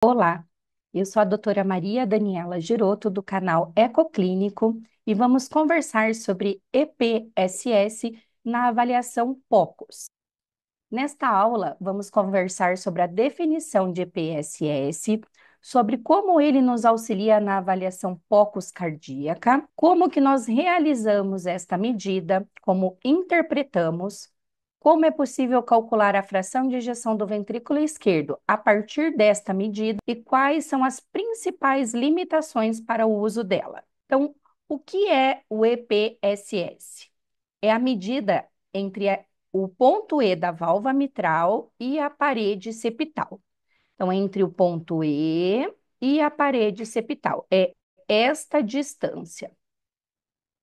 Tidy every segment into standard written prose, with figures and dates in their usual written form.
Olá, eu sou a doutora Maria Daniela Giroto, do canal Ecoclínico, e vamos conversar sobre EPSS na avaliação POCUS. Nesta aula, vamos conversar sobre a definição de EPSS, sobre como ele nos auxilia na avaliação POCUS cardíaca, como que nós realizamos esta medida, como interpretamos, como é possível calcular a fração de ejeção do ventrículo esquerdo a partir desta medida e quais são as principais limitações para o uso dela. Então, o que é o EPSS? É a medida entre o ponto E da válvula mitral e a parede septal. Então, entre o ponto E e a parede septal. É esta distância.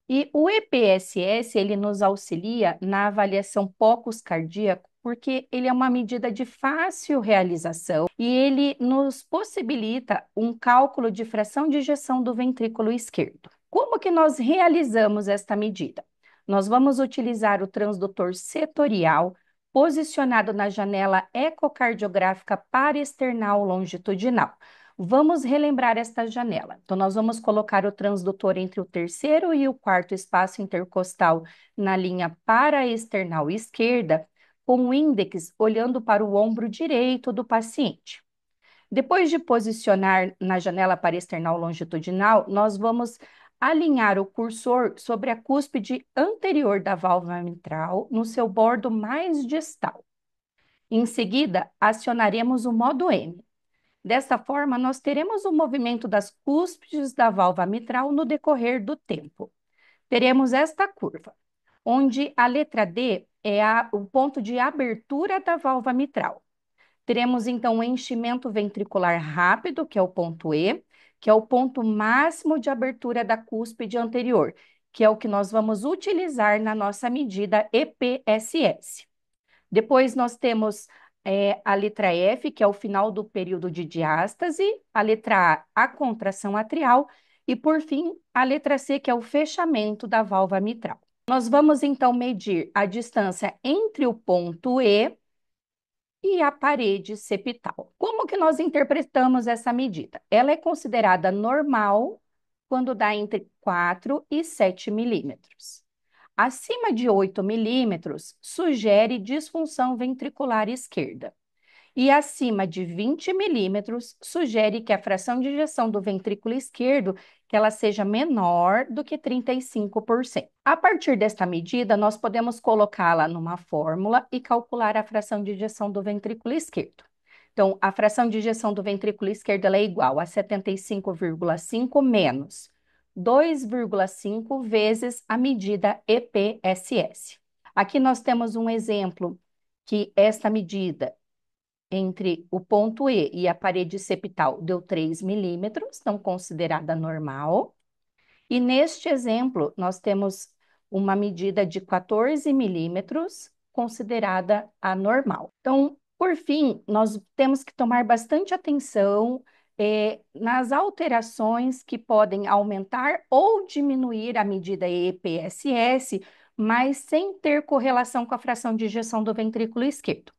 E o EPSS, ele nos auxilia na avaliação POCUS cardíaco, porque ele é uma medida de fácil realização e ele nos possibilita um cálculo de fração de ejeção do ventrículo esquerdo. Como que nós realizamos esta medida? Nós vamos utilizar o transdutor setorial posicionado na janela ecocardiográfica paraesternal longitudinal. Vamos relembrar esta janela. Então, nós vamos colocar o transdutor entre o terceiro e o quarto espaço intercostal na linha paraesternal esquerda, com o índex olhando para o ombro direito do paciente. Depois de posicionar na janela paraesternal longitudinal, nós vamos alinhar o cursor sobre a cúspide anterior da válvula mitral no seu bordo mais distal. Em seguida, acionaremos o modo M. Desta forma, nós teremos o movimento das cúspides da válvula mitral no decorrer do tempo. Teremos esta curva, onde a letra D é o ponto de abertura da válvula mitral. Teremos, então, o enchimento ventricular rápido, que é o ponto E, que é o ponto máximo de abertura da cúspide anterior, que é o que nós vamos utilizar na nossa medida EPSS. Depois nós temos a letra F, que é o final do período de diástase, a letra A contração atrial, e por fim, a letra C, que é o fechamento da válvula mitral. Nós vamos então medir a distância entre o ponto E e a parede septal. Como que nós interpretamos essa medida? Ela é considerada normal quando dá entre 4 e 7 milímetros. Acima de 8 milímetros, sugere disfunção ventricular esquerda. E acima de 20 milímetros, sugere que a fração de ejeção do ventrículo esquerdo que ela seja menor do que 35%. A partir desta medida, nós podemos colocá-la numa fórmula e calcular a fração de ejeção do ventrículo esquerdo. Então, a fração de ejeção do ventrículo esquerdo ela é igual a 75,5 menos 2,5 vezes a medida EPSS. Aqui nós temos um exemplo que esta medida entre o ponto E e a parede septal deu 3 milímetros, não considerada normal. E neste exemplo, nós temos uma medida de 14 milímetros, considerada anormal. Então, por fim, nós temos que tomar bastante atenção nas alterações que podem aumentar ou diminuir a medida EPSS, mas sem ter correlação com a fração de ejeção do ventrículo esquerdo.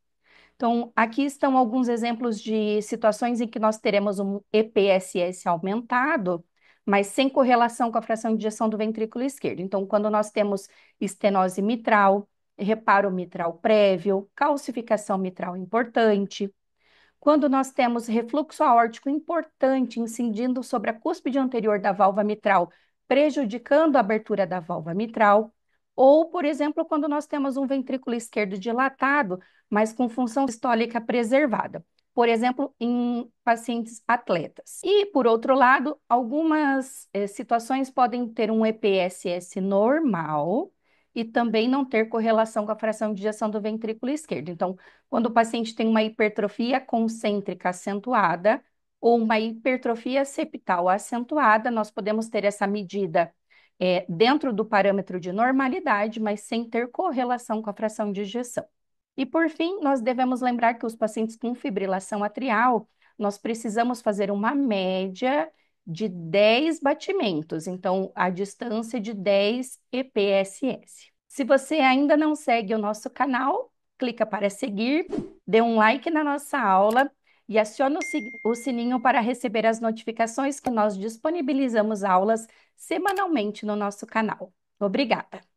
Então, aqui estão alguns exemplos de situações em que nós teremos um EPSS aumentado, mas sem correlação com a fração de ejeção do ventrículo esquerdo. Então, quando nós temos estenose mitral, reparo mitral prévio, calcificação mitral importante, quando nós temos refluxo aórtico importante incidindo sobre a cúspide anterior da válvula mitral, prejudicando a abertura da válvula mitral, ou, por exemplo, quando nós temos um ventrículo esquerdo dilatado, mas com função sistólica preservada, por exemplo, em pacientes atletas. E, por outro lado, algumas situações podem ter um EPSS normal e também não ter correlação com a fração de ejeção do ventrículo esquerdo. Então, quando o paciente tem uma hipertrofia concêntrica acentuada ou uma hipertrofia septal acentuada, nós podemos ter essa medida dentro do parâmetro de normalidade, mas sem ter correlação com a fração de ejeção. E, por fim, nós devemos lembrar que os pacientes com fibrilação atrial, nós precisamos fazer uma média de 10 batimentos, então a distância de 10 EPSS. Se você ainda não segue o nosso canal, clica para seguir, dê um like na nossa aula e acione o sininho para receber as notificações que nós disponibilizamos aulas semanalmente no nosso canal. Obrigada!